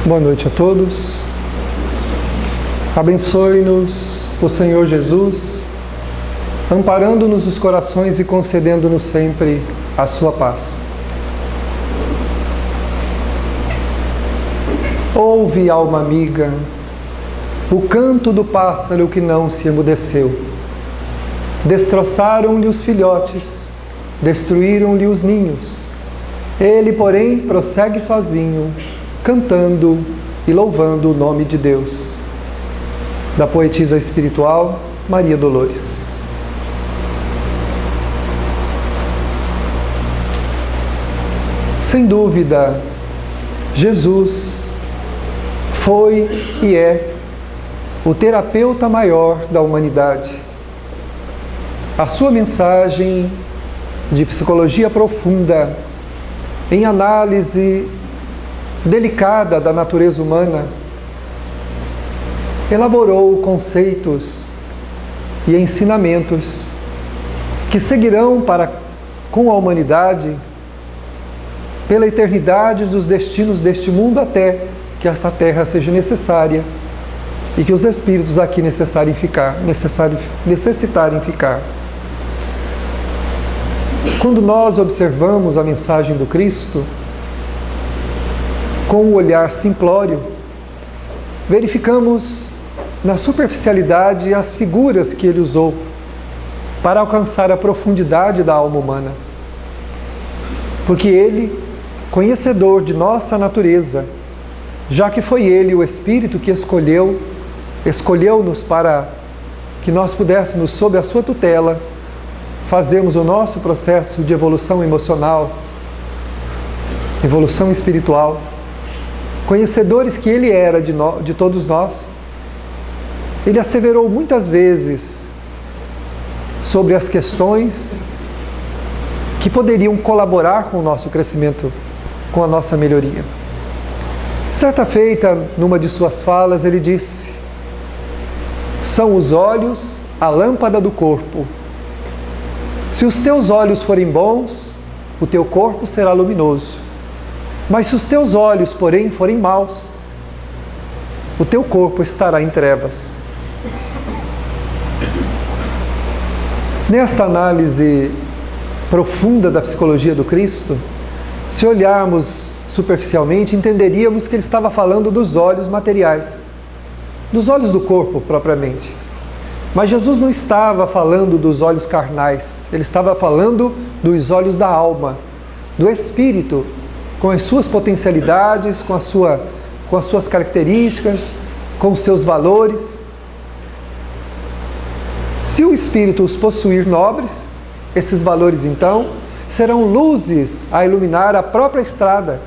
Boa noite a todos. Abençoe-nos o Senhor Jesus, amparando-nos os corações e concedendo-nos sempre a sua paz. Ouve, alma amiga, o canto do pássaro que não se emudeceu. Destroçaram-lhe os filhotes, destruíram-lhe os ninhos. Ele, porém, prossegue sozinho, cantando e louvando o nome de Deus. Da poetisa espiritual Maria Dolores. Sem dúvida, Jesus foi e é o terapeuta maior da humanidade. A sua mensagem de psicologia profunda, em análise delicada da natureza humana, elaborou conceitos e ensinamentos que seguirão com a humanidade pela eternidade dos destinos deste mundo, até que esta terra seja necessária e que os espíritos aqui necessitarem ficar. Quando nós observamos a mensagem do Cristo com um olhar simplório, verificamos na superficialidade as figuras que ele usou para alcançar a profundidade da alma humana. Porque ele, conhecedor de nossa natureza, já que foi ele o Espírito que escolheu-nos para que nós pudéssemos, sob a sua tutela, fazermos o nosso processo de evolução emocional, evolução espiritual, conhecedores que ele era de todos nós, ele asseverou muitas vezes sobre as questões que poderiam colaborar com o nosso crescimento, com a nossa melhoria. Certa feita, numa de suas falas, ele disse: são os olhos a lâmpada do corpo. Se os teus olhos forem bons, o teu corpo será luminoso. Mas se os teus olhos, porém, forem maus, o teu corpo estará em trevas. Nesta análise profunda da psicologia do Cristo, se olharmos superficialmente, entenderíamos que ele estava falando dos olhos materiais, dos olhos do corpo propriamente. Mas Jesus não estava falando dos olhos carnais, ele estava falando dos olhos da alma, do espírito, com as suas potencialidades, com as suas características, com os seus valores. Se o espírito os possuir nobres, esses valores então serão luzes a iluminar a própria estrada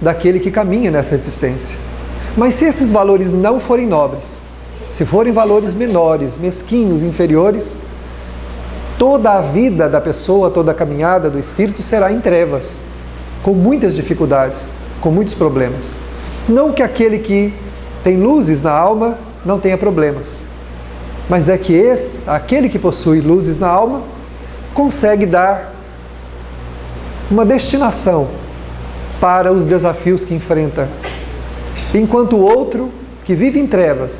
daquele que caminha nessa existência. Mas se esses valores não forem nobres, se forem valores menores, mesquinhos, inferiores, toda a vida da pessoa, toda a caminhada do espírito será em trevas, com muitas dificuldades, com muitos problemas. Não que aquele que tem luzes na alma não tenha problemas, mas é que aquele que possui luzes na alma consegue dar uma destinação para os desafios que enfrenta, enquanto o outro, que vive em trevas,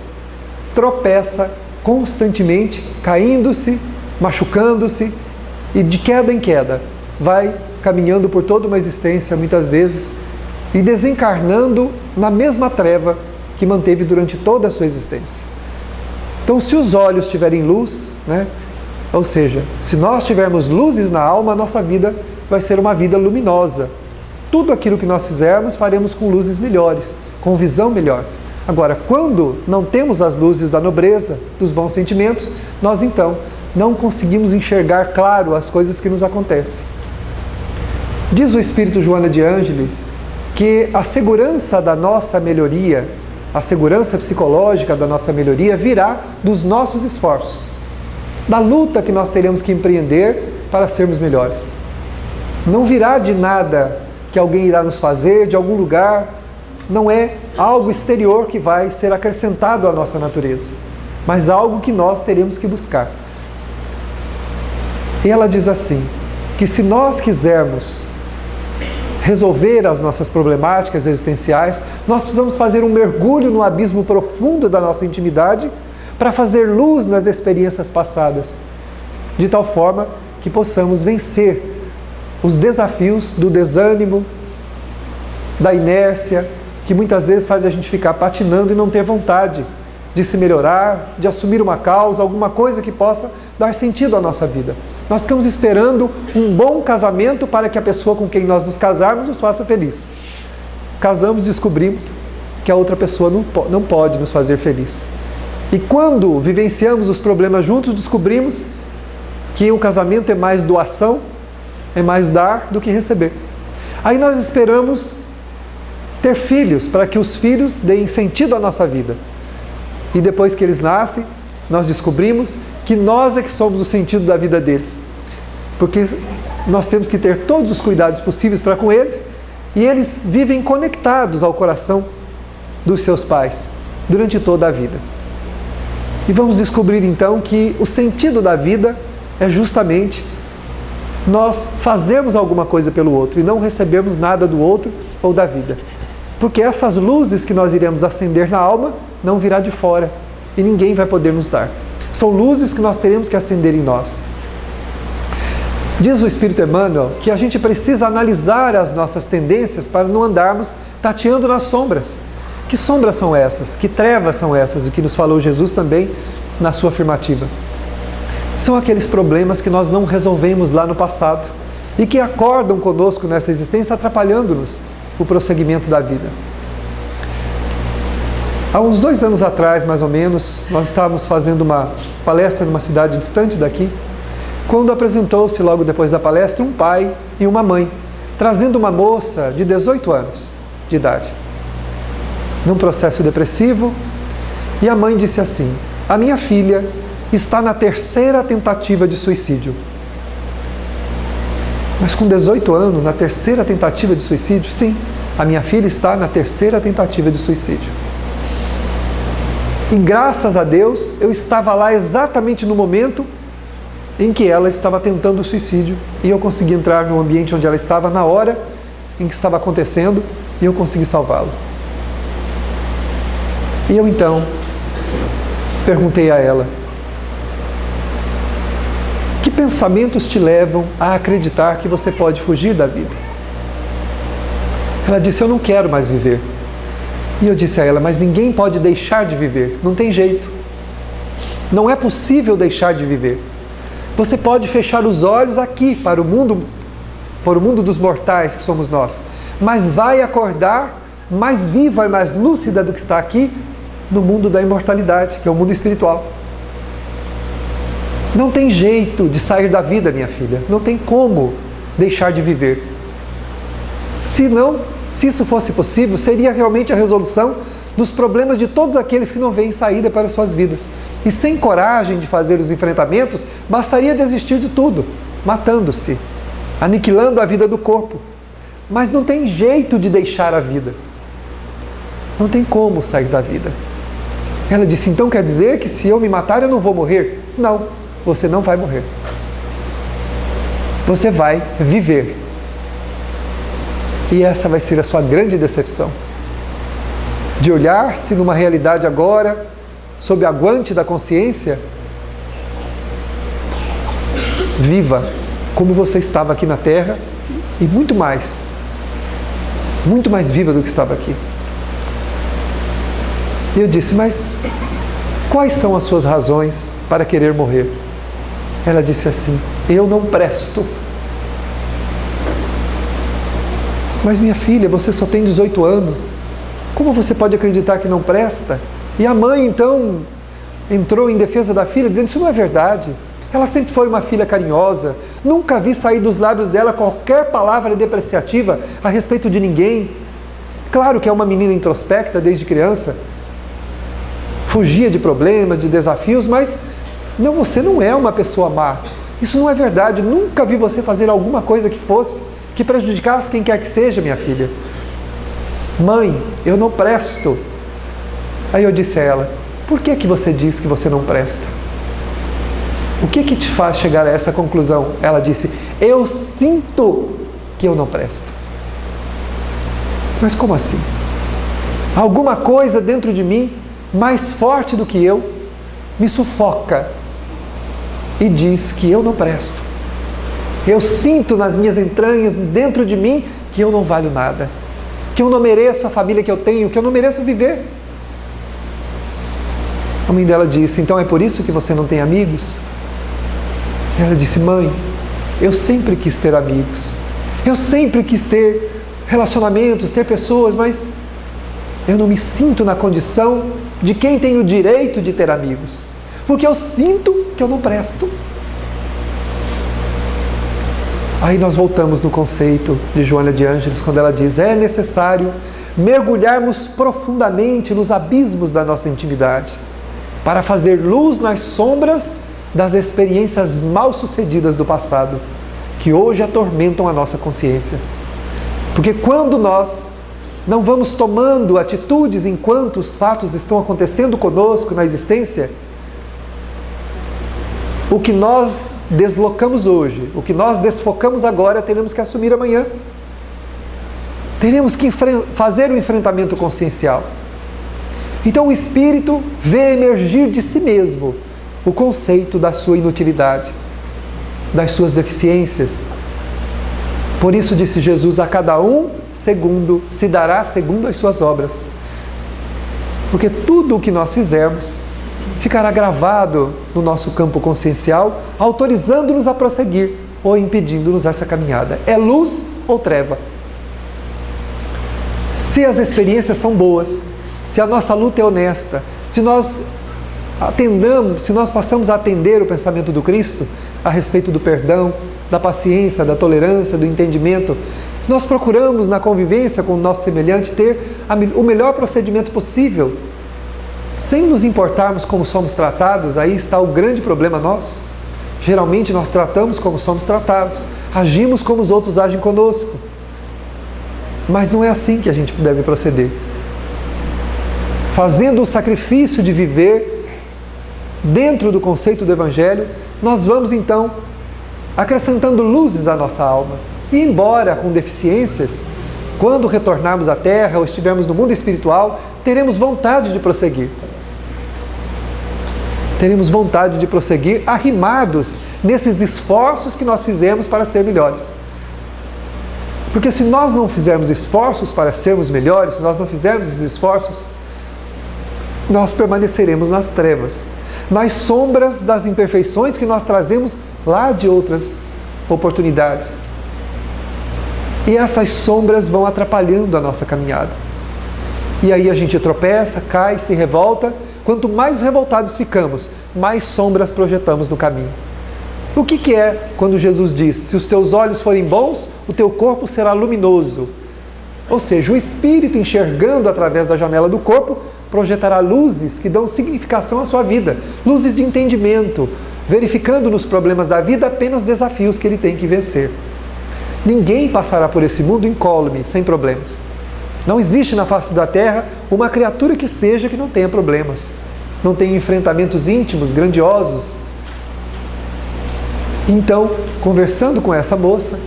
tropeça constantemente, caindo-se, machucando-se e de queda em queda vai caminhando por toda uma existência, muitas vezes, e desencarnando na mesma treva que manteve durante toda a sua existência. Então, se os olhos tiverem luz, ou seja, se nós tivermos luzes na alma, a nossa vida vai ser uma vida luminosa. Tudo aquilo que nós fizermos, faremos com luzes melhores, com visão melhor. Agora, quando não temos as luzes da nobreza, dos bons sentimentos, nós então não conseguimos enxergar claro as coisas que nos acontecem. Diz o Espírito Joana de Ângeles que a segurança da nossa melhoria, a segurança psicológica da nossa melhoria virá dos nossos esforços, da luta que nós teremos que empreender para sermos melhores. Não virá de nada que alguém irá nos fazer, de algum lugar, não é algo exterior que vai ser acrescentado à nossa natureza, mas algo que nós teremos que buscar. E ela diz assim, que se nós quisermos resolver as nossas problemáticas existenciais, nós precisamos fazer um mergulho no abismo profundo da nossa intimidade para fazer luz nas experiências passadas, de tal forma que possamos vencer os desafios do desânimo, da inércia, que muitas vezes faz a gente ficar patinando e não ter vontade de se melhorar, de assumir uma causa, alguma coisa que possa dar sentido à nossa vida. Nós ficamos esperando um bom casamento para que a pessoa com quem nós nos casarmos nos faça feliz. Casamos, descobrimos que a outra pessoa não pode nos fazer feliz. E quando vivenciamos os problemas juntos, descobrimos que o casamento é mais doação, é mais dar do que receber. Aí nós esperamos ter filhos, para que os filhos deem sentido à nossa vida. E depois que eles nascem, nós descobrimos que nós é que somos o sentido da vida deles. Porque nós temos que ter todos os cuidados possíveis para com eles, e eles vivem conectados ao coração dos seus pais durante toda a vida. E vamos descobrir então que o sentido da vida é justamente nós fazermos alguma coisa pelo outro e não recebermos nada do outro ou da vida. Porque essas luzes que nós iremos acender na alma não virá de fora e ninguém vai poder nos dar. São luzes que nós teremos que acender em nós. Diz o Espírito Emmanuel que a gente precisa analisar as nossas tendências para não andarmos tateando nas sombras. Que sombras são essas? Que trevas são essas? O que nos falou Jesus também na sua afirmativa. São aqueles problemas que nós não resolvemos lá no passado e que acordam conosco nessa existência, atrapalhando-nos o prosseguimento da vida. Há uns 2 anos atrás, mais ou menos, nós estávamos fazendo uma palestra numa cidade distante daqui, quando apresentou-se logo depois da palestra um pai e uma mãe, trazendo uma moça de 18 anos de idade, num processo depressivo, e a mãe disse assim: a minha filha está na 3ª tentativa de suicídio. Mas com 18 anos, na 3ª tentativa de suicídio? Sim, a minha filha está na 3ª tentativa de suicídio. E graças a Deus, eu estava lá exatamente no momento em que ela estava tentando o suicídio, e eu consegui entrar no ambiente onde ela estava na hora em que estava acontecendo, e eu consegui salvá-la. E eu então perguntei a ela: que pensamentos te levam a acreditar que você pode fugir da vida? Ela disse: eu não quero mais viver. E eu disse a ela: mas ninguém pode deixar de viver, não tem jeito. Não é possível deixar de viver. Você pode fechar os olhos aqui para o mundo dos mortais que somos nós, mas vai acordar mais viva e mais lúcida do que está aqui no mundo da imortalidade, que é o mundo espiritual. Não tem jeito de sair da vida, minha filha. Não tem como deixar de viver. Se isso fosse possível, seria realmente a resolução dos problemas de todos aqueles que não veem saída para as suas vidas. E sem coragem de fazer os enfrentamentos, bastaria desistir de tudo, matando-se, aniquilando a vida do corpo. Mas não tem jeito de deixar a vida. Não tem como sair da vida. Ela disse: então quer dizer que se eu me matar eu não vou morrer? Não, você não vai morrer. Você vai viver. E essa vai ser a sua grande decepção. De olhar-se numa realidade agora, sob a guante da consciência, viva, como você estava aqui na Terra, e muito mais viva do que estava aqui. E eu disse: mas quais são as suas razões para querer morrer? Ela disse assim: eu não presto. Mas minha filha, você só tem 18 anos. Como você pode acreditar que não presta? E a mãe então entrou em defesa da filha, dizendo: isso não é verdade. Ela sempre foi uma filha carinhosa. Nunca vi sair dos lábios dela qualquer palavra depreciativa a respeito de ninguém. Claro que é uma menina introspecta desde criança. Fugia de problemas, de desafios, mas não, você não é uma pessoa má. Isso não é verdade. Nunca vi você fazer alguma coisa que prejudicasse quem quer que seja, minha filha. Mãe, eu não presto. Aí eu disse a ela: por que você diz que você não presta? O que te faz chegar a essa conclusão? Ela disse: eu sinto que eu não presto. Mas como assim? Alguma coisa dentro de mim, mais forte do que eu, me sufoca e diz que eu não presto. Eu sinto nas minhas entranhas, dentro de mim, que eu não valho nada, que eu não mereço a família que eu tenho, que eu não mereço viver. A mãe dela disse: então é por isso que você não tem amigos? Ela disse: mãe, eu sempre quis ter amigos, eu sempre quis ter relacionamentos, ter pessoas, mas eu não me sinto na condição de quem tem o direito de ter amigos, porque eu sinto que eu não presto. Aí nós voltamos no conceito de Joana de Ângeles, quando ela diz: é necessário mergulharmos profundamente nos abismos da nossa intimidade, para fazer luz nas sombras das experiências mal-sucedidas do passado, que hoje atormentam a nossa consciência. Porque quando nós não vamos tomando atitudes enquanto os fatos estão acontecendo conosco na existência, o que nós deslocamos hoje, o que nós desfocamos agora, teremos que assumir amanhã. Teremos que fazer o enfrentamento consciencial. Então o Espírito vê emergir de si mesmo o conceito da sua inutilidade, das suas deficiências. Por isso disse Jesus: a cada um se dará segundo as suas obras. Porque tudo o que nós fizermos ficará gravado no nosso campo consciencial, autorizando-nos a prosseguir ou impedindo-nos essa caminhada. É luz ou treva? Se as experiências são boas, se a nossa luta é honesta, se nós passamos a atender o pensamento do Cristo a respeito do perdão, da paciência, da tolerância, do entendimento, se nós procuramos na convivência com o nosso semelhante ter o melhor procedimento possível, sem nos importarmos como somos tratados, aí está o grande problema nosso. Geralmente nós tratamos como somos tratados, agimos como os outros agem conosco. Mas não é assim que a gente deve proceder. Fazendo o sacrifício de viver dentro do conceito do Evangelho, nós vamos então acrescentando luzes à nossa alma. E embora com deficiências, quando retornarmos à Terra ou estivermos no mundo espiritual, teremos vontade de prosseguir. Teremos vontade de prosseguir arrimados nesses esforços que nós fizemos para ser melhores. Porque se nós não fizermos esforços para sermos melhores, se nós não fizermos esses esforços, nós permaneceremos nas trevas, nas sombras das imperfeições que nós trazemos lá de outras oportunidades. E essas sombras vão atrapalhando a nossa caminhada. E aí a gente tropeça, cai, se revolta. Quanto mais revoltados ficamos, mais sombras projetamos no caminho. O que é quando Jesus diz: se os teus olhos forem bons, o teu corpo será luminoso? Ou seja, o espírito, enxergando através da janela do corpo, projetará luzes que dão significação à sua vida, luzes de entendimento, verificando nos problemas da vida apenas desafios que ele tem que vencer. Ninguém passará por esse mundo incólume, sem problemas. Não existe na face da terra uma criatura que seja que não tenha problemas, não tenha enfrentamentos íntimos, grandiosos. Então, conversando com essa moça,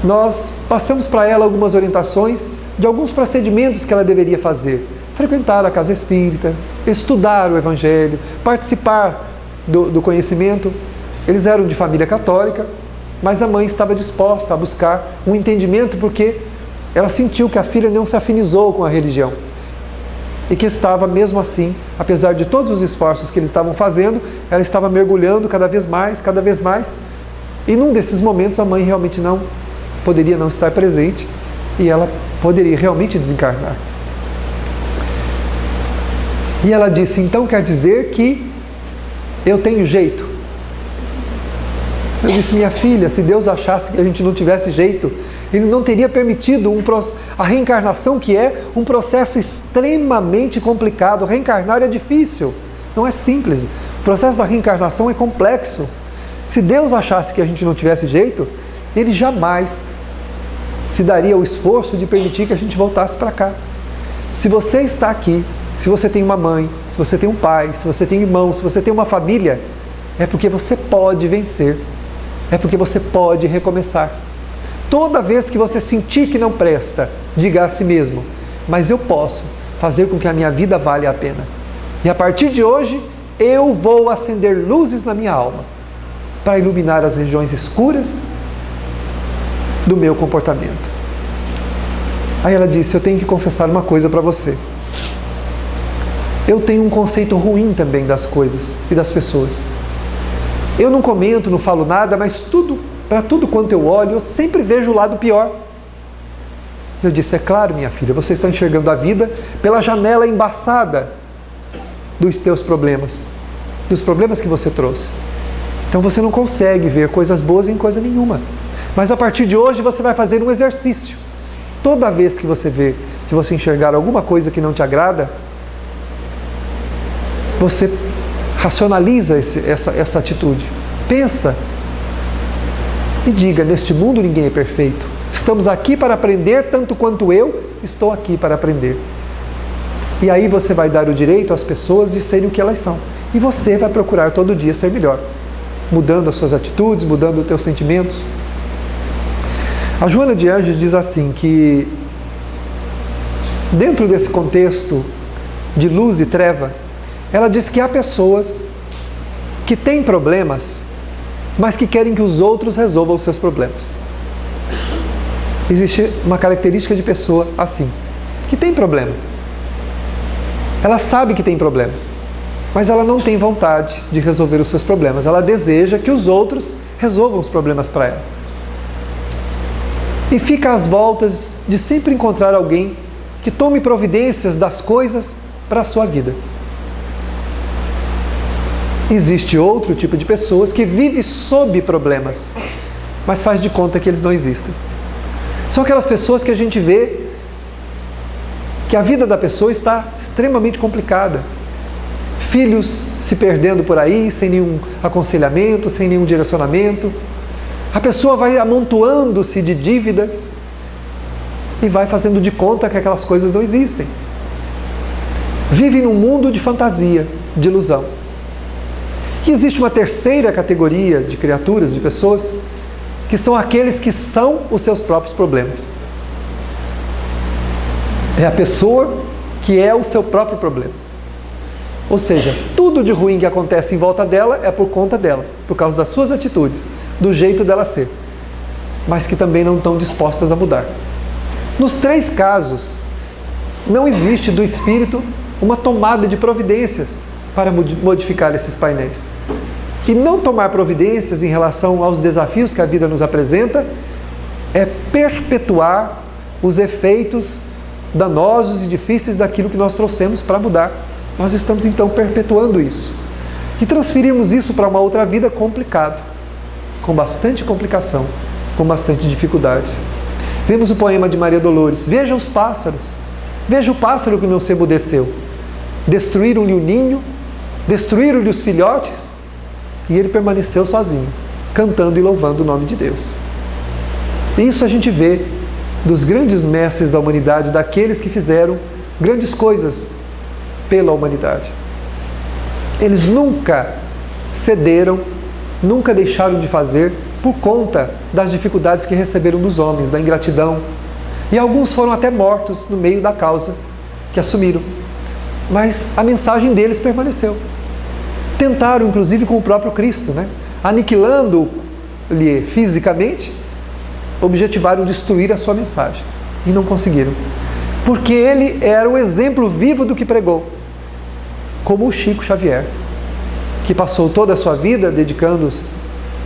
nós passamos para ela algumas orientações de alguns procedimentos que ela deveria fazer. Frequentar a casa espírita, estudar o Evangelho, participar do conhecimento. Eles eram de família católica, mas a mãe estava disposta a buscar um entendimento porque ela sentiu que a filha não se afinizou com a religião. E que estava, mesmo assim, apesar de todos os esforços que eles estavam fazendo, ela estava mergulhando cada vez mais, e num desses momentos a mãe realmente poderia não estar presente e ela poderia realmente desencarnar. E ela disse: então quer dizer que eu tenho jeito? Eu disse: minha filha, se Deus achasse que a gente não tivesse jeito, Ele não teria permitido a reencarnação, que é um processo extremamente complicado. Reencarnar é difícil, não é simples. O processo da reencarnação é complexo. Se Deus achasse que a gente não tivesse jeito, Ele jamais se daria o esforço de permitir que a gente voltasse para cá. Se você está aqui, se você tem uma mãe, se você tem um pai, se você tem irmãos, se você tem uma família, é porque você pode vencer. É porque você pode recomeçar. Toda vez que você sentir que não presta, diga a si mesmo: mas eu posso fazer com que a minha vida valha a pena. E a partir de hoje, eu vou acender luzes na minha alma para iluminar as regiões escuras do meu comportamento. Aí ela disse: eu tenho que confessar uma coisa para você. Eu tenho um conceito ruim também das coisas e das pessoas. Eu não comento, não falo nada, mas para tudo quanto eu olho, eu sempre vejo o lado pior. Eu disse: é claro, minha filha, você está enxergando a vida pela janela embaçada dos teus problemas, dos problemas que você trouxe. Então você não consegue ver coisas boas em coisa nenhuma. Mas a partir de hoje você vai fazer um exercício. Toda vez que você enxergar alguma coisa que não te agrada, você racionaliza essa atitude. Pensa e diga: neste mundo ninguém é perfeito. Estamos aqui para aprender tanto quanto eu estou aqui para aprender. E aí você vai dar o direito às pessoas de serem o que elas são. E você vai procurar todo dia ser melhor, mudando as suas atitudes, mudando os teus sentimentos. A Joana de Ângeles diz assim, que dentro desse contexto de luz e treva, ela diz que há pessoas que têm problemas, mas que querem que os outros resolvam os seus problemas. Existe uma característica de pessoa assim, que tem problema. Ela sabe que tem problema, mas ela não tem vontade de resolver os seus problemas. Ela deseja que os outros resolvam os problemas para ela. E fica às voltas de sempre encontrar alguém que tome providências das coisas para a sua vida. Existe outro tipo de pessoas que vive sob problemas, mas faz de conta que eles não existem. São aquelas pessoas que a gente vê que a vida da pessoa está extremamente complicada. Filhos se perdendo por aí, sem nenhum aconselhamento, sem nenhum direcionamento. A pessoa vai amontoando-se de dívidas e vai fazendo de conta que aquelas coisas não existem. Vive num mundo de fantasia, de ilusão. E existe uma terceira categoria de criaturas, de pessoas, que são aqueles que são os seus próprios problemas. É a pessoa que é o seu próprio problema. Ou seja, tudo de ruim que acontece em volta dela é por conta dela, por causa das suas atitudes, do jeito dela ser, mas que também não estão dispostas a mudar. Nos três casos, não existe do espírito uma tomada de providências para modificar esses painéis. E não tomar providências em relação aos desafios que a vida nos apresenta é perpetuar os efeitos danosos e difíceis daquilo que nós trouxemos para mudar. Nós estamos então perpetuando isso. E transferirmos isso para uma outra vida é complicado, com bastante complicação, com bastante dificuldades. Vemos o poema de Maria Dolores: veja os pássaros, veja o pássaro que não se emudeceu. Destruíram-lhe o ninho, destruíram-lhe os filhotes, e ele permaneceu sozinho, cantando e louvando o nome de Deus. Isso a gente vê dos grandes mestres da humanidade, daqueles que fizeram grandes coisas pela humanidade. Eles nunca cederam, nunca deixaram de fazer por conta das dificuldades que receberam dos homens, da ingratidão. E alguns foram até mortos no meio da causa que assumiram. Mas a mensagem deles permaneceu. Tentaram, inclusive, com o próprio Cristo, aniquilando-lhe fisicamente, objetivaram destruir a sua mensagem. E não conseguiram. Porque ele era o exemplo vivo do que pregou. Como o Chico Xavier, que passou toda a sua vida dedicando-se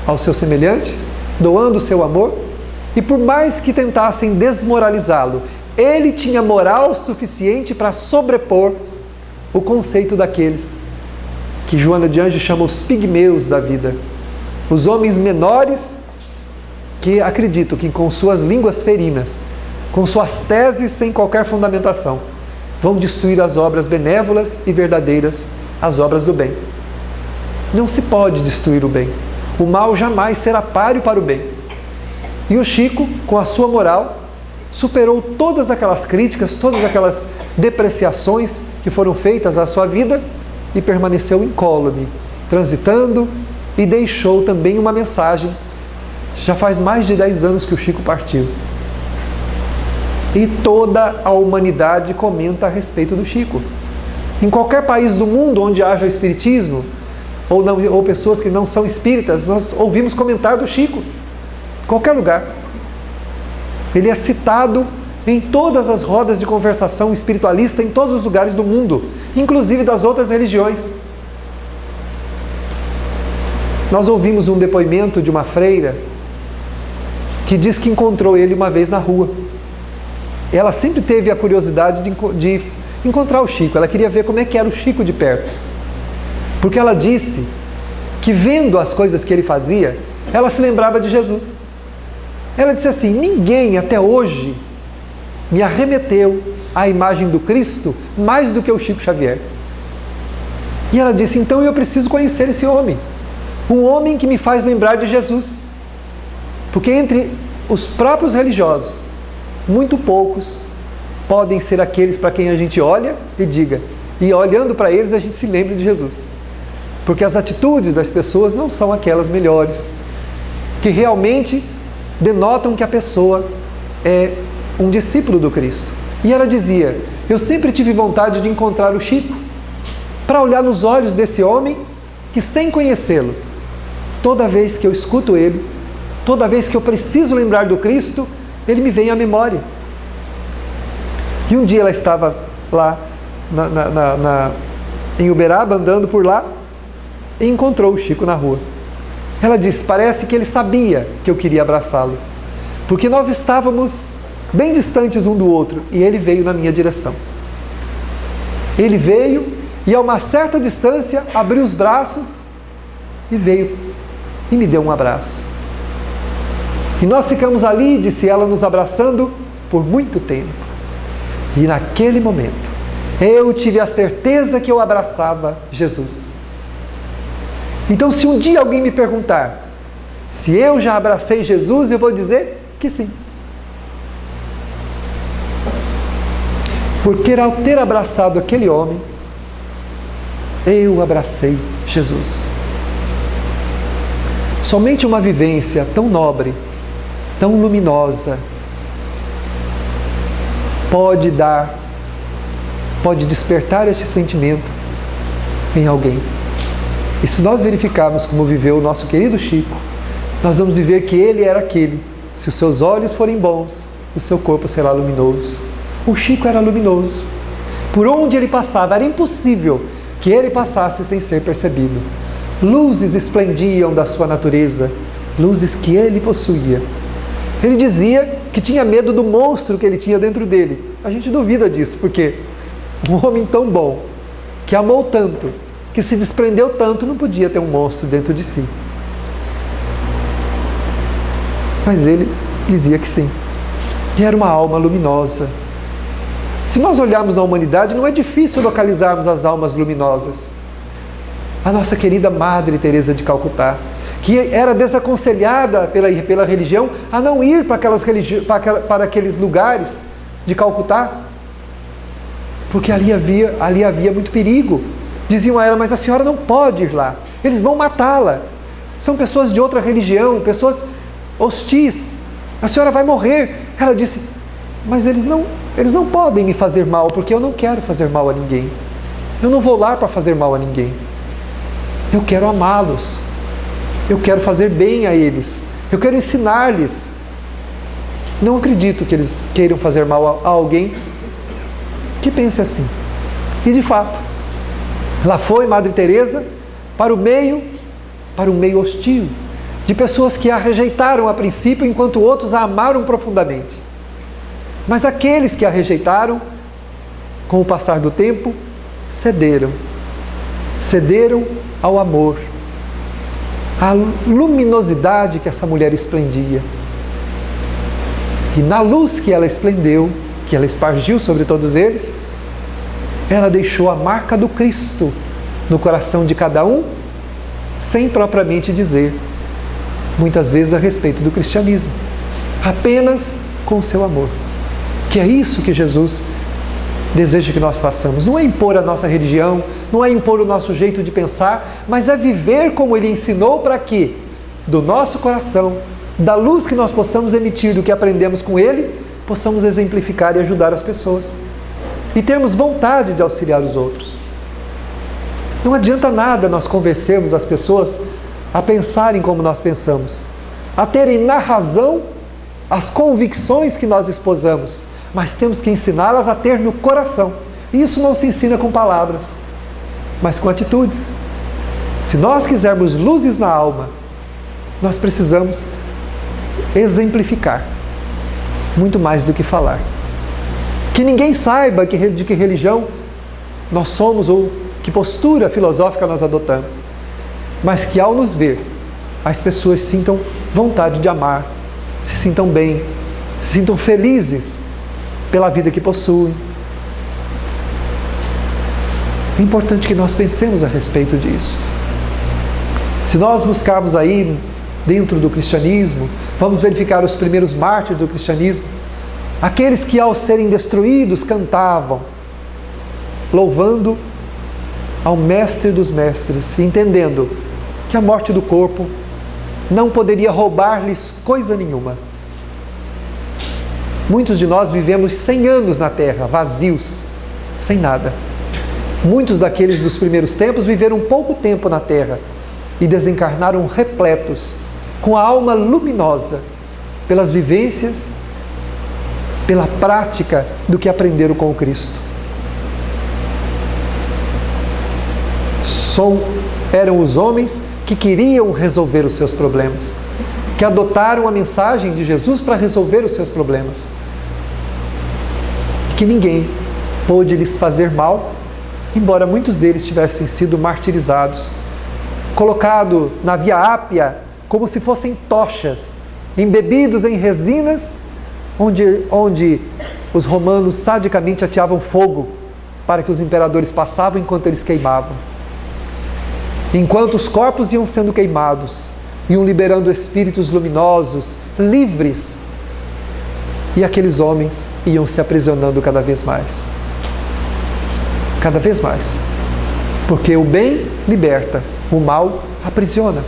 ao seu semelhante, doando o seu amor, e por mais que tentassem desmoralizá-lo, ele tinha moral suficiente para sobrepor o conceito daqueles que Joana de Ângeles chama os pigmeus da vida, os homens menores que acreditam que com suas línguas ferinas, com suas teses sem qualquer fundamentação, vão destruir as obras benévolas e verdadeiras, as obras do bem. Não se pode destruir o bem. O mal jamais será páreo para o bem. E o Chico, com a sua moral, superou todas aquelas críticas, todas aquelas depreciações que foram feitas à sua vida e permaneceu incólume, transitando, e deixou também uma mensagem Já faz mais de 10 anos que o Chico partiu. E toda a humanidade comenta a respeito do Chico. Em qualquer país do mundo onde haja espiritismo, ou pessoas que não são espíritas, nós ouvimos comentar do Chico. Em qualquer lugar. Ele é citado em todas as rodas de conversação espiritualista, em todos os lugares do mundo, inclusive das outras religiões. Nós ouvimos um depoimento de uma freira que diz que encontrou ele uma vez na rua. Ela sempre teve a curiosidade de encontrar o Chico. Ela queria ver como é que era o Chico de perto. Porque ela disse que, vendo as coisas que ele fazia, ela se lembrava de Jesus. Ela disse assim: ninguém até hoje me arremeteu à imagem do Cristo mais do que o Chico Xavier. E ela disse: então eu preciso conhecer esse homem. Um homem que me faz lembrar de Jesus. Porque entre os próprios religiosos, muito poucos podem ser aqueles para quem a gente olha e diga, e olhando para eles a gente se lembra de Jesus. Porque as atitudes das pessoas não são aquelas melhores, que realmente denotam que a pessoa é um discípulo do Cristo. E ela dizia: eu sempre tive vontade de encontrar o Chico, para olhar nos olhos desse homem que, sem conhecê-lo, toda vez que eu escuto ele, toda vez que eu preciso lembrar do Cristo, ele me vem à memória. E um dia ela estava lá em Uberaba, andando por lá, e encontrou o Chico na rua. Ela disse: parece que ele sabia que eu queria abraçá-lo, porque nós estávamos bem distantes um do outro, e ele veio na minha direção. Ele veio e, a uma certa distância, abriu os braços e veio e me deu um abraço. E nós ficamos ali, disse ela, nos abraçando por muito tempo. E naquele momento, eu tive a certeza que eu abraçava Jesus. Então, se um dia alguém me perguntar se eu já abracei Jesus, eu vou dizer que sim. Porque ao ter abraçado aquele homem, eu abracei Jesus. Somente uma vivência tão nobre, tão luminosa, pode despertar este sentimento em alguém. E se nós verificarmos como viveu o nosso querido Chico, nós vamos ver que ele era aquele: se os seus olhos forem bons, o seu corpo será luminoso. O Chico era luminoso. Por onde ele passava, era impossível que ele passasse sem ser percebido. Luzes esplendiam da sua natureza, luzes que ele possuía. Ele dizia que tinha medo do monstro que ele tinha dentro dele. A gente duvida disso, porque um homem tão bom, que amou tanto, que se desprendeu tanto, não podia ter um monstro dentro de si. Mas ele dizia que sim. E era uma alma luminosa. Se nós olharmos na humanidade, não é difícil localizarmos as almas luminosas. A nossa querida Madre Teresa de Calcutá, que era desaconselhada pela religião a não ir para aqueles lugares de Calcutá, porque ali havia muito perigo. Diziam a ela: mas a senhora não pode ir lá, eles vão matá-la. São pessoas de outra religião, pessoas hostis, a senhora vai morrer. Ela disse: mas eles não podem me fazer mal, porque eu não quero fazer mal a ninguém. Eu não vou lá para fazer mal a ninguém. Eu quero amá-los. Eu quero fazer bem a eles. Eu quero ensinar-lhes. Não acredito que eles queiram fazer mal a alguém que pense assim. E de fato, lá foi Madre Teresa para o meio hostil, de pessoas que a rejeitaram a princípio, enquanto outros a amaram profundamente. Mas aqueles que a rejeitaram, com o passar do tempo, cederam ao amor, à luminosidade que essa mulher esplendia. E na luz que ela esplendeu, que ela espargiu sobre todos eles, ela deixou a marca do Cristo no coração de cada um, sem propriamente dizer, muitas vezes, a respeito do cristianismo, apenas com o seu amor. Que é isso que Jesus deseja que nós façamos. Não é impor a nossa religião, não é impor o nosso jeito de pensar, mas é viver como Ele ensinou, para que do nosso coração da luz que nós possamos emitir do que aprendemos com Ele, possamos exemplificar e ajudar as pessoas. E termos vontade de auxiliar os outros. Não adianta nada nós convencermos as pessoas a pensarem como nós pensamos, a terem na razão as convicções que nós esposamos, mas temos que ensiná-las a ter no coração. E isso não se ensina com palavras, mas com atitudes. Se nós quisermos luzes na alma, nós precisamos exemplificar, muito mais do que falar. Que ninguém saiba de que religião nós somos ou que postura filosófica nós adotamos, mas que ao nos ver, as pessoas sintam vontade de amar, se sintam bem, se sintam felizes pela vida que possuem. É importante que nós pensemos a respeito disso. Se nós buscarmos aí dentro do cristianismo, vamos verificar os primeiros mártires do cristianismo, aqueles que ao serem destruídos cantavam, louvando ao Mestre dos Mestres, entendendo que a morte do corpo não poderia roubar-lhes coisa nenhuma. Muitos de nós vivemos 100 anos na terra, vazios, sem nada. Muitos daqueles dos primeiros tempos viveram pouco tempo na terra e desencarnaram repletos, com a alma luminosa, pelas vivências, pela prática do que aprenderam com o Cristo. Eram os homens que queriam resolver os seus problemas, que adotaram a mensagem de Jesus para resolver os seus problemas. E que ninguém pôde lhes fazer mal, embora muitos deles tivessem sido martirizados, colocado na Via Ápia como se fossem tochas, embebidos em resinas, onde os romanos sadicamente ateavam fogo para que os imperadores passavam enquanto eles queimavam. Enquanto os corpos iam sendo queimados, iam liberando espíritos luminosos, livres, e aqueles homens iam se aprisionando cada vez mais. Cada vez mais. Porque o bem liberta, o mal aprisiona.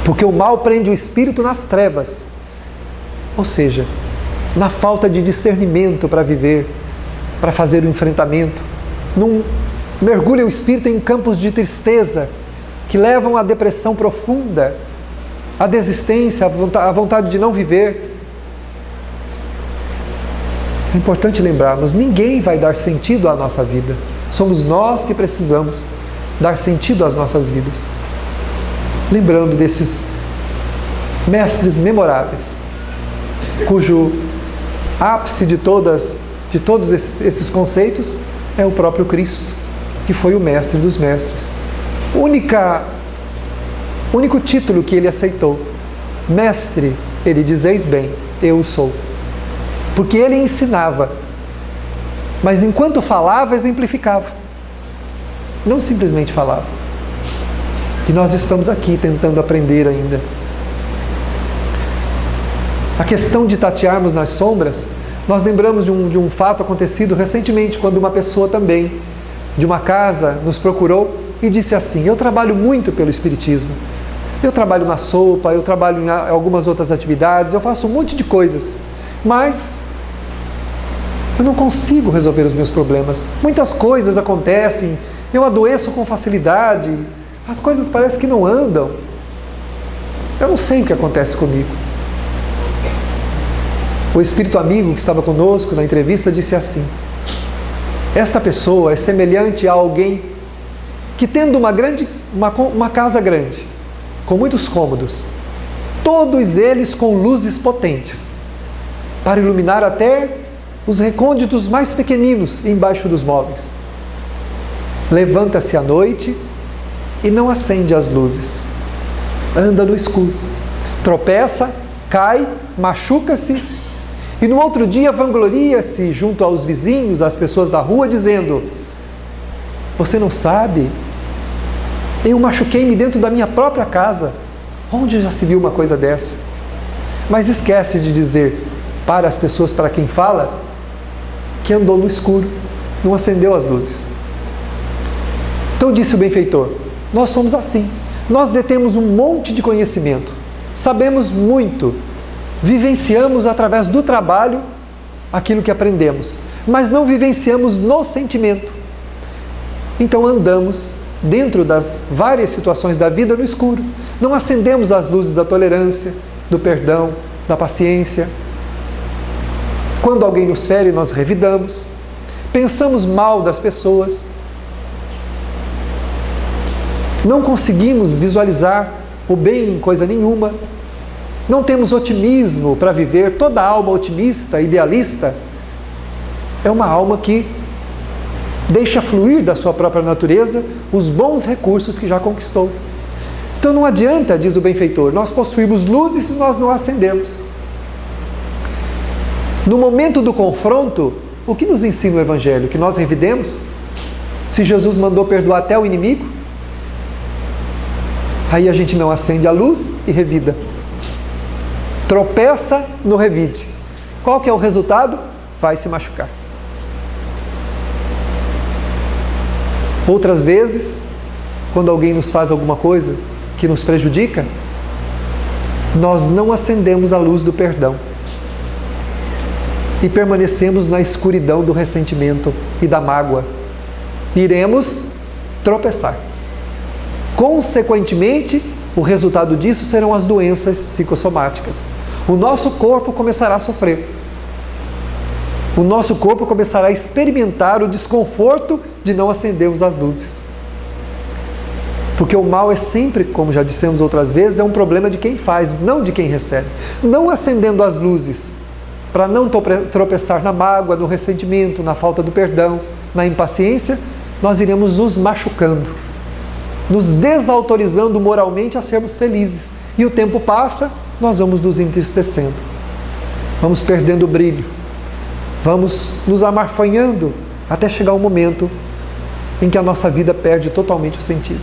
Porque o mal prende o espírito nas trevas, ou seja, na falta de discernimento para viver, para fazer o enfrentamento. Mergulha o espírito em campos de tristeza, que levam à depressão profunda, à desistência, à vontade de não viver. É importante lembrarmos, ninguém vai dar sentido à nossa vida. Somos nós que precisamos dar sentido às nossas vidas. Lembrando desses mestres memoráveis, cujo ápice de todos esses conceitos é o próprio Cristo, que foi o mestre dos mestres. Único título que ele aceitou. Mestre, ele diz: eis bem, eu sou. Porque ele ensinava, mas enquanto falava, exemplificava. Não simplesmente falava. E nós estamos aqui tentando aprender ainda. A questão de tatearmos nas sombras, nós lembramos de um fato acontecido recentemente, quando uma pessoa também de uma casa nos procurou e disse assim: eu trabalho muito pelo Espiritismo, eu trabalho na sopa, eu trabalho em algumas outras atividades, eu faço um monte de coisas, mas eu não consigo resolver os meus problemas. Muitas coisas acontecem, eu adoeço com facilidade, as coisas parecem que não andam, eu não sei o que acontece comigo. O espírito amigo que estava conosco na entrevista disse assim: esta pessoa é semelhante a alguém que, tendo uma casa grande, com muitos cômodos, todos eles com luzes potentes, para iluminar até os recônditos mais pequeninos embaixo dos móveis. Levanta-se à noite e não acende as luzes. Anda no escuro, tropeça, cai, machuca-se, e no outro dia vangloria-se junto aos vizinhos, às pessoas da rua, dizendo: você não sabe? Eu machuquei-me dentro da minha própria casa. Onde já se viu uma coisa dessa? Mas esquece de dizer para as pessoas para quem fala que andou no escuro, não acendeu as luzes. Então disse o benfeitor: nós somos assim. Nós detemos um monte de conhecimento, sabemos muito, vivenciamos através do trabalho aquilo que aprendemos, mas não vivenciamos no sentimento. Então andamos dentro das várias situações da vida no escuro. Não acendemos as luzes da tolerância, do perdão, da paciência. Quando alguém nos fere, nós revidamos. Pensamos mal das pessoas. Não conseguimos visualizar o bem em coisa nenhuma. Não temos otimismo para viver. Toda alma otimista, idealista, é uma alma que deixa fluir da sua própria natureza os bons recursos que já conquistou. Então não adianta, diz o benfeitor, nós possuirmos luzes se nós não acendermos. No momento do confronto, o que nos ensina o Evangelho? Que nós revidemos? Se Jesus mandou perdoar até o inimigo, aí a gente não acende a luz e revida. Tropeça no revide. Qual que é o resultado? Vai se machucar. Outras vezes, quando alguém nos faz alguma coisa que nos prejudica, nós não acendemos a luz do perdão e permanecemos na escuridão do ressentimento e da mágoa. Iremos tropeçar. Consequentemente, o resultado disso serão as doenças psicossomáticas. O nosso corpo começará a sofrer. O nosso corpo começará a experimentar o desconforto de não acendermos as luzes. Porque o mal é sempre, como já dissemos outras vezes, é um problema de quem faz, não de quem recebe. Não acendendo as luzes, para não tropeçar na mágoa, no ressentimento, na falta do perdão, na impaciência, nós iremos nos machucando, nos desautorizando moralmente a sermos felizes. E o tempo passa, nós vamos nos entristecendo, vamos perdendo o brilho, vamos nos amarfanhando até chegar um momento em que a nossa vida perde totalmente o sentido.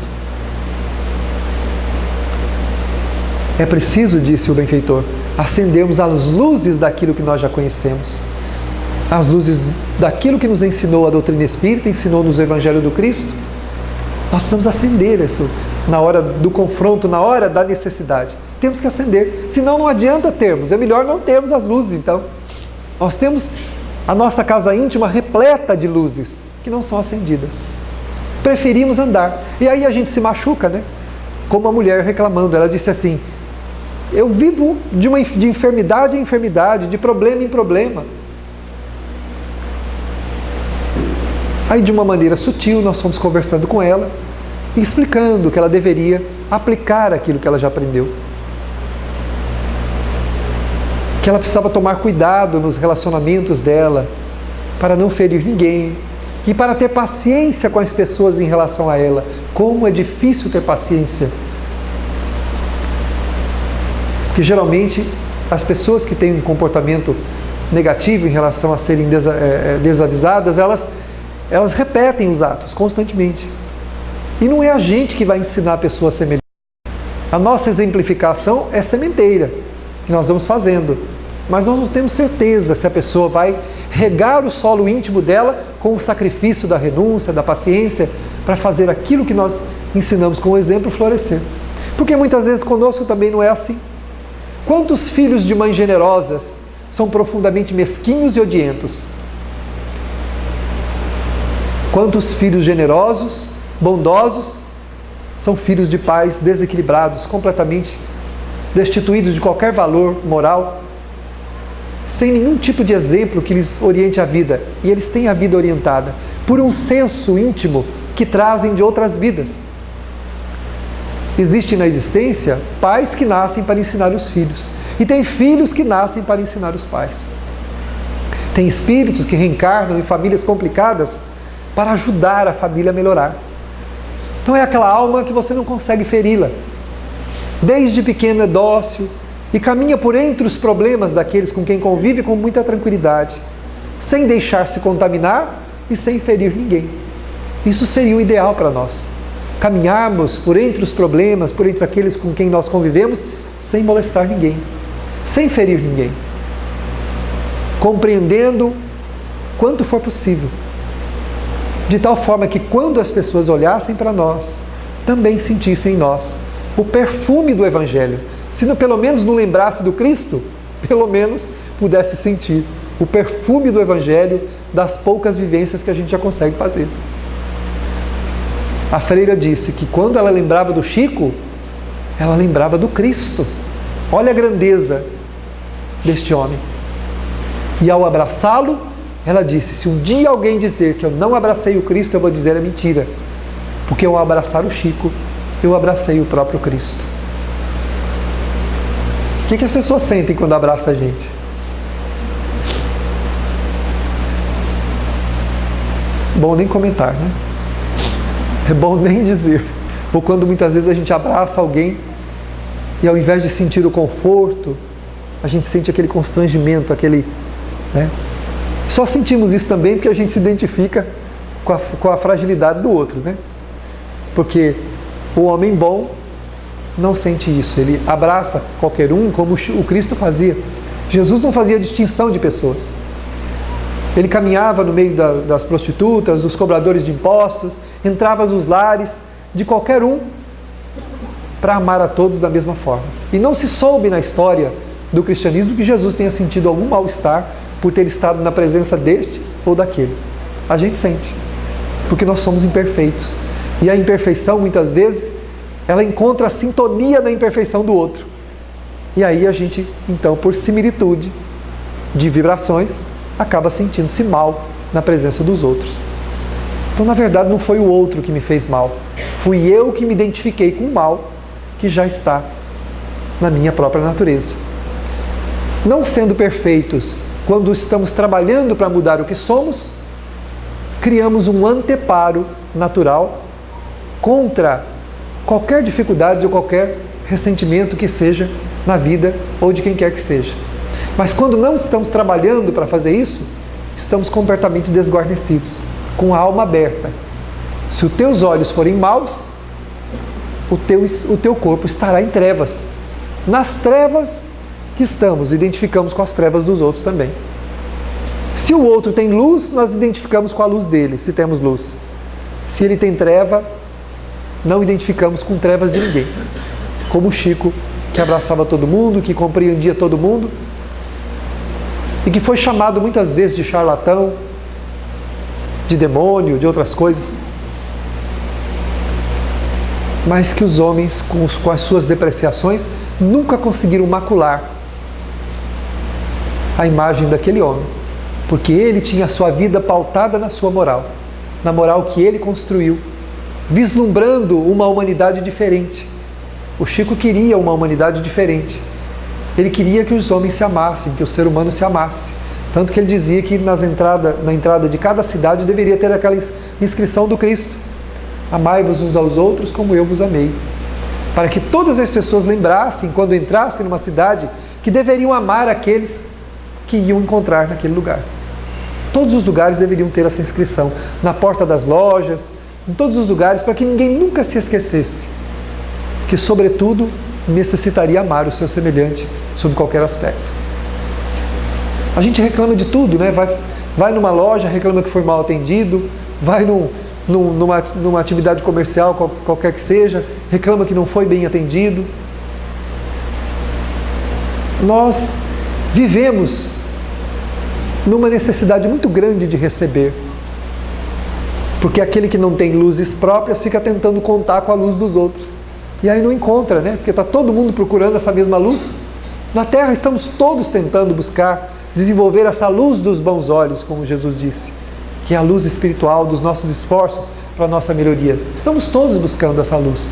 É preciso, disse o benfeitor, acendermos as luzes daquilo que nós já conhecemos, as luzes daquilo que nos ensinou a doutrina espírita, ensinou-nos o Evangelho do Cristo. Nós precisamos acender isso na hora do confronto, na hora da necessidade. Temos que acender, senão não adianta termos, é melhor não termos as luzes então. Nós temos a nossa casa íntima repleta de luzes que não são acendidas. Preferimos andar. E aí a gente se machuca, né? Como a mulher reclamando, ela disse assim: eu vivo de enfermidade em enfermidade, de problema em problema. Aí de uma maneira sutil nós fomos conversando com ela e explicando que ela deveria aplicar aquilo que ela já aprendeu. Que ela precisava tomar cuidado nos relacionamentos dela, para não ferir ninguém, e para ter paciência com as pessoas em relação a ela. Como é difícil ter paciência. Porque geralmente as pessoas que têm um comportamento negativo em relação a serem desavisadas, elas repetem os atos constantemente. E não é a gente que vai ensinar a pessoa a ser melhor. A nossa exemplificação é sementeira, que nós vamos fazendo. Mas nós não temos certeza se a pessoa vai regar o solo íntimo dela com o sacrifício da renúncia, da paciência, para fazer aquilo que nós ensinamos com o exemplo florescer. Porque muitas vezes conosco também não é assim. Quantos filhos de mães generosas são profundamente mesquinhos e odientos? Quantos filhos generosos, bondosos, são filhos de pais desequilibrados, completamente destituídos de qualquer valor moral, sem nenhum tipo de exemplo que lhes oriente a vida. E eles têm a vida orientada por um senso íntimo que trazem de outras vidas. Existem na existência pais que nascem para ensinar os filhos. E tem filhos que nascem para ensinar os pais. Tem espíritos que reencarnam em famílias complicadas para ajudar a família a melhorar. Então é aquela alma que você não consegue feri-la. Desde pequeno é dócil e caminha por entre os problemas daqueles com quem convive com muita tranquilidade, sem deixar-se contaminar e sem ferir ninguém. Isso seria o ideal para nós. Caminharmos por entre os problemas, por entre aqueles com quem nós convivemos, sem molestar ninguém, sem ferir ninguém. Compreendendo quanto for possível. De tal forma que quando as pessoas olhassem para nós, também sentissem em nós o perfume do Evangelho, se não, pelo menos não lembrasse do Cristo, pelo menos pudesse sentir o perfume do Evangelho das poucas vivências que a gente já consegue fazer. A freira disse que quando ela lembrava do Chico, ela lembrava do Cristo. Olha a grandeza deste homem. E ao abraçá-lo, ela disse, se um dia alguém dizer que eu não abracei o Cristo, eu vou dizer é mentira. Porque ao abraçar o Chico, eu abracei o próprio Cristo. O que as pessoas sentem quando abraçam a gente? Bom nem comentar, né? É bom nem dizer. Ou quando muitas vezes a gente abraça alguém e ao invés de sentir o conforto, a gente sente aquele constrangimento, aquele... né? Só sentimos isso também porque a gente se identifica com a fragilidade do outro, né? Porque o homem bom não sente isso. Ele abraça qualquer um como o Cristo fazia. Jesus não fazia distinção de pessoas. Ele caminhava no meio das prostitutas, dos cobradores de impostos, entrava nos lares de qualquer um para amar a todos da mesma forma. E não se soube na história do cristianismo que Jesus tenha sentido algum mal-estar por ter estado na presença deste ou daquele. A gente sente, porque nós somos imperfeitos. E a imperfeição, muitas vezes, ela encontra a sintonia na imperfeição do outro. E aí a gente, então, por similitude de vibrações, acaba sentindo-se mal na presença dos outros. Então, na verdade, não foi o outro que me fez mal. Fui eu que me identifiquei com o mal que já está na minha própria natureza. Não sendo perfeitos, quando estamos trabalhando para mudar o que somos, criamos um anteparo natural contra qualquer dificuldade ou qualquer ressentimento que seja na vida ou de quem quer que seja. Mas quando não estamos trabalhando para fazer isso, estamos completamente desguarnecidos, com a alma aberta. Se os teus olhos forem maus, o teu corpo estará em trevas. Nas trevas que estamos, identificamos com as trevas dos outros também. Se o outro tem luz, nós identificamos com a luz dele, se temos luz. Se ele tem treva, não identificamos com trevas de ninguém. Como o Chico, que abraçava todo mundo, que compreendia todo mundo, e que foi chamado muitas vezes de charlatão, de demônio, de outras coisas. Mas que os homens, com as suas depreciações, nunca conseguiram macular a imagem daquele homem, porque ele tinha a sua vida pautada na sua moral, na moral que ele construiu, vislumbrando uma humanidade diferente. O Chico queria uma humanidade diferente. Ele queria que os homens se amassem, que o ser humano se amasse. Tanto que ele dizia que na entrada de cada cidade deveria ter aquela inscrição do Cristo: amai-vos uns aos outros como eu vos amei. Para que todas as pessoas lembrassem, quando entrassem numa cidade, que deveriam amar aqueles que iam encontrar naquele lugar. Todos os lugares deveriam ter essa inscrição, na porta das lojas, em todos os lugares, para que ninguém nunca se esquecesse que, sobretudo, necessitaria amar o seu semelhante sob qualquer aspecto. A gente reclama de tudo, né? Vai numa loja, reclama que foi mal atendido, vai numa atividade comercial, qualquer que seja, reclama que não foi bem atendido. Nós vivemos numa necessidade muito grande de receber, porque aquele que não tem luzes próprias fica tentando contar com a luz dos outros. E aí não encontra, né? Porque está todo mundo procurando essa mesma luz. Na Terra estamos todos tentando buscar desenvolver essa luz dos bons olhos, como Jesus disse, que é a luz espiritual dos nossos esforços para a nossa melhoria. Estamos todos buscando essa luz.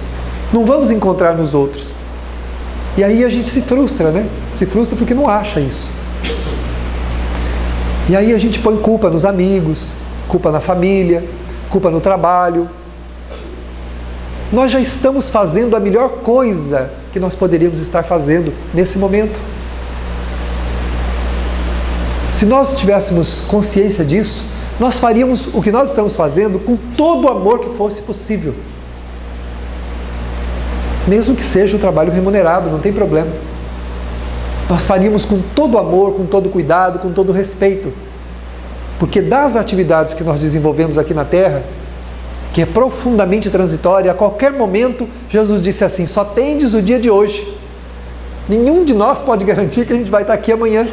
Não vamos encontrar nos outros. E aí a gente se frustra, né? Se frustra porque não acha isso. E aí a gente põe culpa nos amigos, culpa na família, culpa no trabalho. Nós já estamos fazendo a melhor coisa que nós poderíamos estar fazendo nesse momento. Se nós tivéssemos consciência disso, nós faríamos o que nós estamos fazendo com todo o amor que fosse possível. Mesmo que seja um trabalho remunerado, não tem problema. Nós faríamos com todo o amor, com todo o cuidado, com todo o respeito. Porque das atividades que nós desenvolvemos aqui na Terra, que é profundamente transitória, a qualquer momento, Jesus disse assim: só tendes o dia de hoje. Nenhum de nós pode garantir que a gente vai estar aqui amanhã.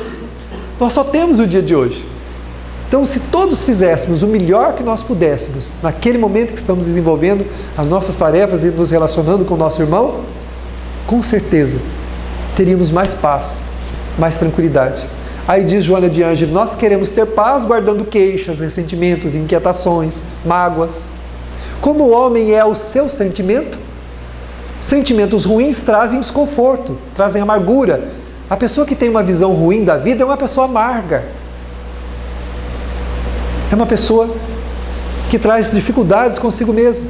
Nós só temos o dia de hoje. Então, se todos fizéssemos o melhor que nós pudéssemos, naquele momento que estamos desenvolvendo as nossas tarefas e nos relacionando com o nosso irmão, com certeza teríamos mais paz, mais tranquilidade. Aí diz Joana de Ângelo, nós queremos ter paz guardando queixas, ressentimentos, inquietações, mágoas. Como o homem é o seu sentimento, sentimentos ruins trazem desconforto, trazem amargura. A pessoa que tem uma visão ruim da vida é uma pessoa amarga. É uma pessoa que traz dificuldades consigo mesmo.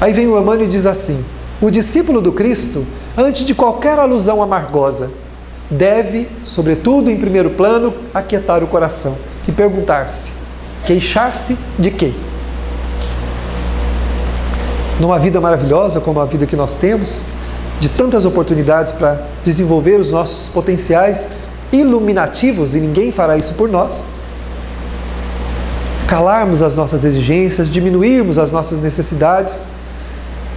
Aí vem o Emmanuel e diz assim, o discípulo do Cristo, antes de qualquer alusão amargosa, deve, sobretudo em primeiro plano, aquietar o coração e perguntar-se, queixar-se de quê? Numa vida maravilhosa como a vida que nós temos, de tantas oportunidades para desenvolver os nossos potenciais iluminativos, e ninguém fará isso por nós, calarmos as nossas exigências, diminuirmos as nossas necessidades,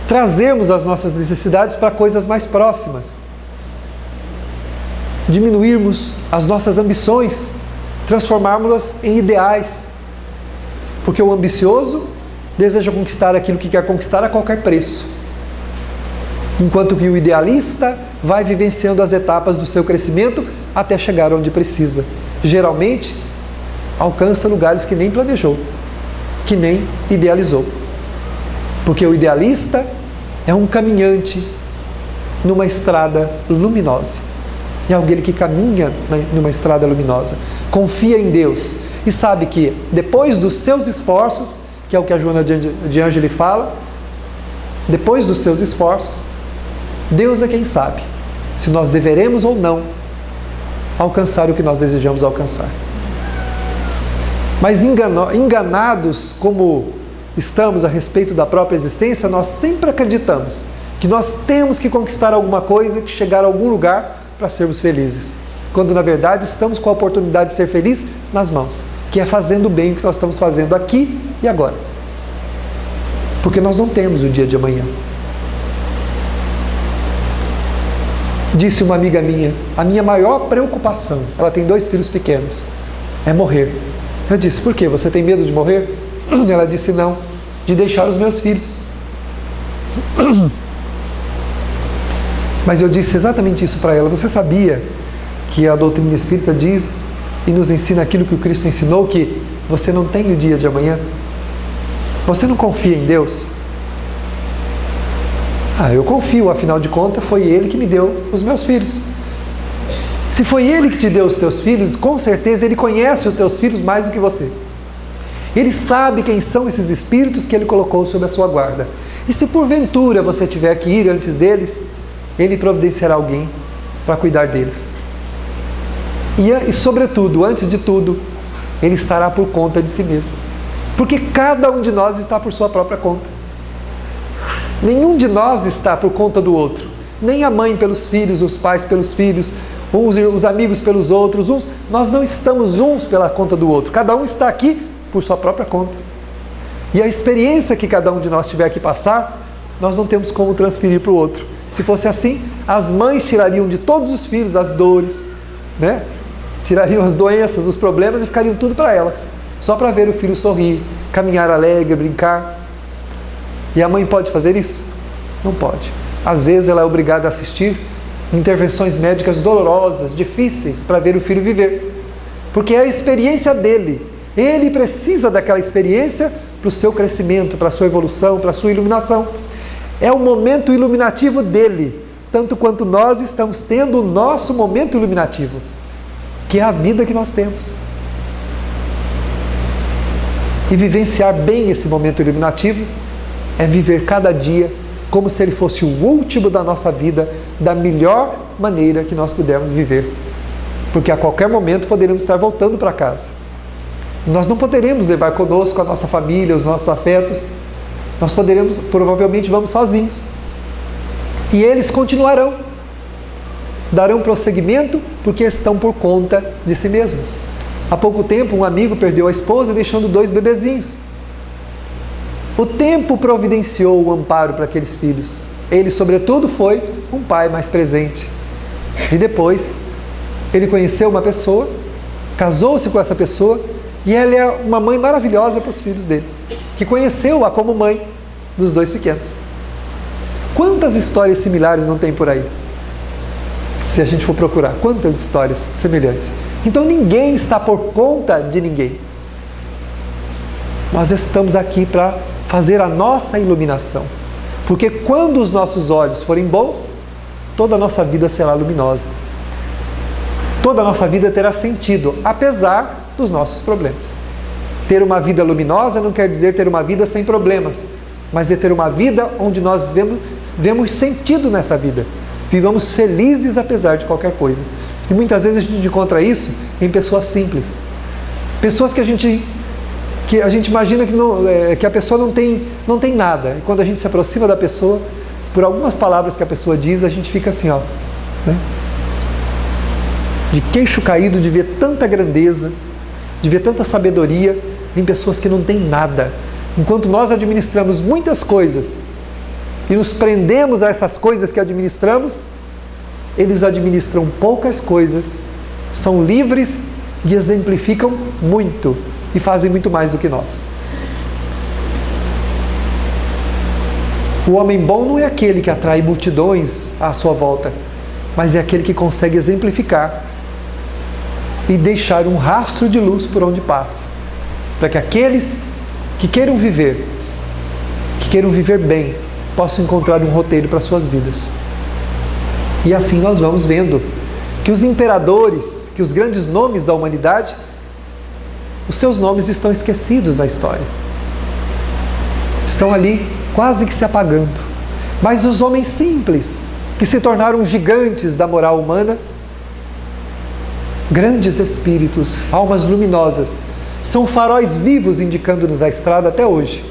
trazermos as nossas necessidades para coisas mais próximas, diminuirmos as nossas ambições, transformarmos-las em ideais, porque o ambicioso deseja conquistar aquilo que quer conquistar a qualquer preço, enquanto que o idealista vai vivenciando as etapas do seu crescimento até chegar onde precisa. Geralmente, alcança lugares que nem planejou, que nem idealizou. Porque o idealista é um caminhante numa estrada luminosa. É alguém que caminha numa estrada luminosa, confia em Deus e sabe que depois dos seus esforços, que é o que a Joana de Ângelo fala, depois dos seus esforços, Deus é quem sabe se nós deveremos ou não alcançar o que nós desejamos alcançar. Mas enganados como estamos a respeito da própria existência, nós sempre acreditamos que nós temos que conquistar alguma coisa, que chegar a algum lugar para sermos felizes. Quando na verdade estamos com a oportunidade de ser feliz nas mãos, que é fazendo bem o que nós estamos fazendo aqui e agora. Porque nós não temos o dia de amanhã. Disse uma amiga minha, a minha maior preocupação, ela tem 2 filhos pequenos, é morrer. Eu disse, por quê? Você tem medo de morrer? Ela disse, não, de deixar os meus filhos. Mas eu disse exatamente isso para ela. Você sabia que a doutrina espírita diz e nos ensina aquilo que o Cristo ensinou, que você não tem o dia de amanhã? Você não confia em Deus? Eu confio, afinal de contas, foi Ele que me deu os meus filhos. Se foi Ele que te deu os teus filhos, com certeza Ele conhece os teus filhos mais do que você. Ele sabe quem são esses espíritos que Ele colocou sob a sua guarda. E se porventura você tiver que ir antes deles, Ele providenciará alguém para cuidar deles. E sobretudo, antes de tudo, Ele estará por conta de si mesmo. Porque cada um de nós está por sua própria conta. Nenhum de nós está por conta do outro. Nem a mãe pelos filhos, os pais pelos filhos, os amigos pelos outros. Nós não estamos uns pela conta do outro. Cada um está aqui por sua própria conta. E a experiência que cada um de nós tiver que passar, nós não temos como transferir para o outro. Se fosse assim, as mães tirariam de todos os filhos as dores, né? Tirariam as doenças, os problemas e ficariam tudo para elas. Só para ver o filho sorrir, caminhar alegre, brincar. E a mãe pode fazer isso? Não pode. Às vezes ela é obrigada a assistir intervenções médicas dolorosas, difíceis, para ver o filho viver. Porque é a experiência dele. Ele precisa daquela experiência para o seu crescimento, para a sua evolução, para a sua iluminação. É o momento iluminativo dele, tanto quanto nós estamos tendo o nosso momento iluminativo, que é a vida que nós temos. E vivenciar bem esse momento iluminativo é viver cada dia como se ele fosse o último da nossa vida, da melhor maneira que nós pudermos viver. Porque a qualquer momento poderemos estar voltando para casa. Nós não poderemos levar conosco a nossa família, os nossos afetos. Nós provavelmente vamos sozinhos. E eles continuarão. Darão prosseguimento porque estão por conta de si mesmos. Há pouco tempo um amigo perdeu a esposa deixando 2 bebezinhos. O tempo providenciou o amparo para aqueles filhos. Ele, sobretudo, foi um pai mais presente, E depois, ele conheceu uma pessoa, casou-se com essa pessoa, e ela é uma mãe maravilhosa para os filhos dele, que conheceu-a como mãe dos 2 pequenos. Quantas histórias similares não tem por aí? Se a gente for procurar, quantas histórias semelhantes? Então ninguém está por conta de ninguém. Nós estamos aqui para fazer a nossa iluminação. Porque quando os nossos olhos forem bons, toda a nossa vida será luminosa. Toda a nossa vida terá sentido, apesar dos nossos problemas. Ter uma vida luminosa não quer dizer ter uma vida sem problemas, mas é ter uma vida onde nós vemos sentido nessa vida. Vivamos felizes apesar de qualquer coisa. E muitas vezes a gente encontra isso em pessoas simples. Pessoas que a gente imagina que a pessoa não tem nada. E quando a gente se aproxima da pessoa, por algumas palavras que a pessoa diz, a gente fica assim, ó, né? De queixo caído de ver tanta grandeza, de ver tanta sabedoria em pessoas que não têm nada. Enquanto nós administramos muitas coisas e nos prendemos a essas coisas que administramos, eles administram poucas coisas, são livres e exemplificam muito e fazem muito mais do que nós. O homem bom não é aquele que atrai multidões à sua volta, mas é aquele que consegue exemplificar e deixar um rastro de luz por onde passa, para que aqueles que queiram viver bem, possam encontrar um roteiro para suas vidas. E assim nós vamos vendo que os imperadores, que os grandes nomes da humanidade, os seus nomes estão esquecidos na história. Estão ali quase que se apagando. Mas os homens simples, que se tornaram gigantes da moral humana, grandes espíritos, almas luminosas, são faróis vivos indicando-nos a estrada até hoje.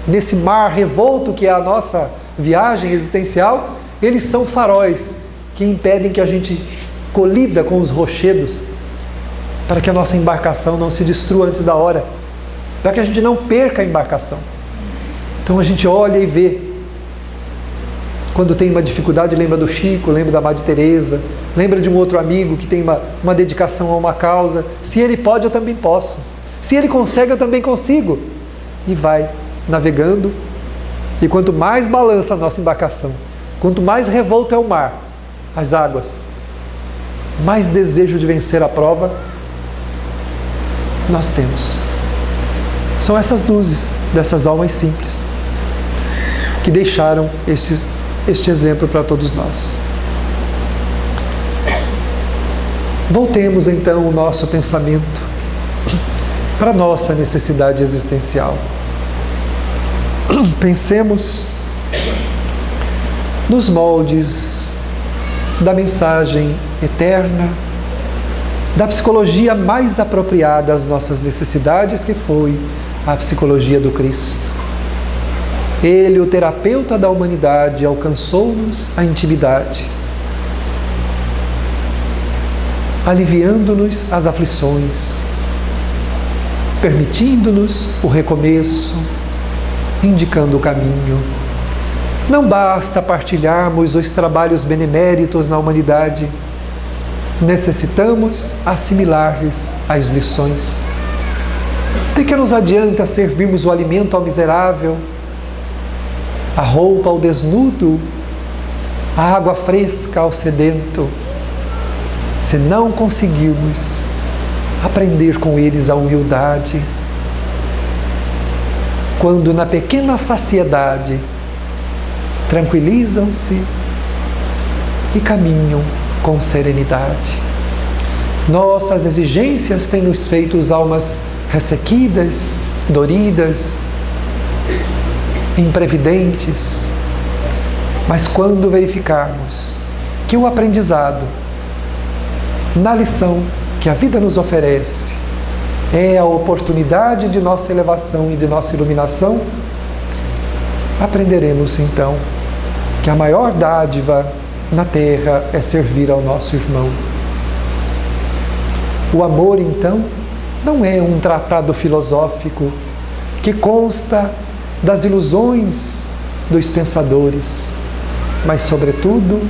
Nesse mar revolto que é a nossa viagem existencial, eles são faróis que impedem que a gente colida com os rochedos, para que a nossa embarcação não se destrua antes da hora, para que a gente não perca a embarcação. Então a gente olha e vê. Quando tem uma dificuldade, lembra do Chico, lembra da Madre Teresa, lembra de um outro amigo que tem uma dedicação a uma causa. Se ele pode, eu também posso. Se ele consegue, eu também consigo. E vai navegando. E quanto mais balança a nossa embarcação, quanto mais revolto é o mar, as águas, mais desejo de vencer a prova nós temos. São essas luzes dessas almas simples que deixaram este exemplo para todos nós. Voltemos então o nosso pensamento para a nossa necessidade existencial. Pensemos nos moldes da mensagem eterna, da psicologia mais apropriada às nossas necessidades, que foi a psicologia do Cristo. Ele, o terapeuta da humanidade, alcançou-nos a intimidade, aliviando-nos as aflições, permitindo-nos o recomeço, indicando o caminho. Não basta partilharmos os trabalhos beneméritos na humanidade, necessitamos assimilar-lhes as lições. De que nos adianta servirmos o alimento ao miserável, a roupa ao desnudo, a água fresca ao sedento, se não conseguirmos aprender com eles a humildade, quando na pequena saciedade tranquilizam-se e caminham com serenidade. Nossas exigências têm nos feito almas ressequidas, doridas, imprevidentes, mas quando verificarmos que o aprendizado na lição que a vida nos oferece é a oportunidade de nossa elevação e de nossa iluminação, aprenderemos então que a maior dádiva na terra é servir ao nosso irmão. O amor, então, não é um tratado filosófico que consta das ilusões dos pensadores, mas, sobretudo,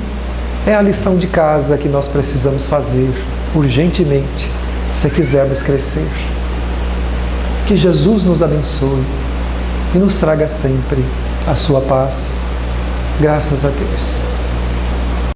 É a lição de casa que nós precisamos fazer urgentemente, se quisermos crescer. Que Jesus nos abençoe e nos traga sempre a sua paz. Graças a Deus.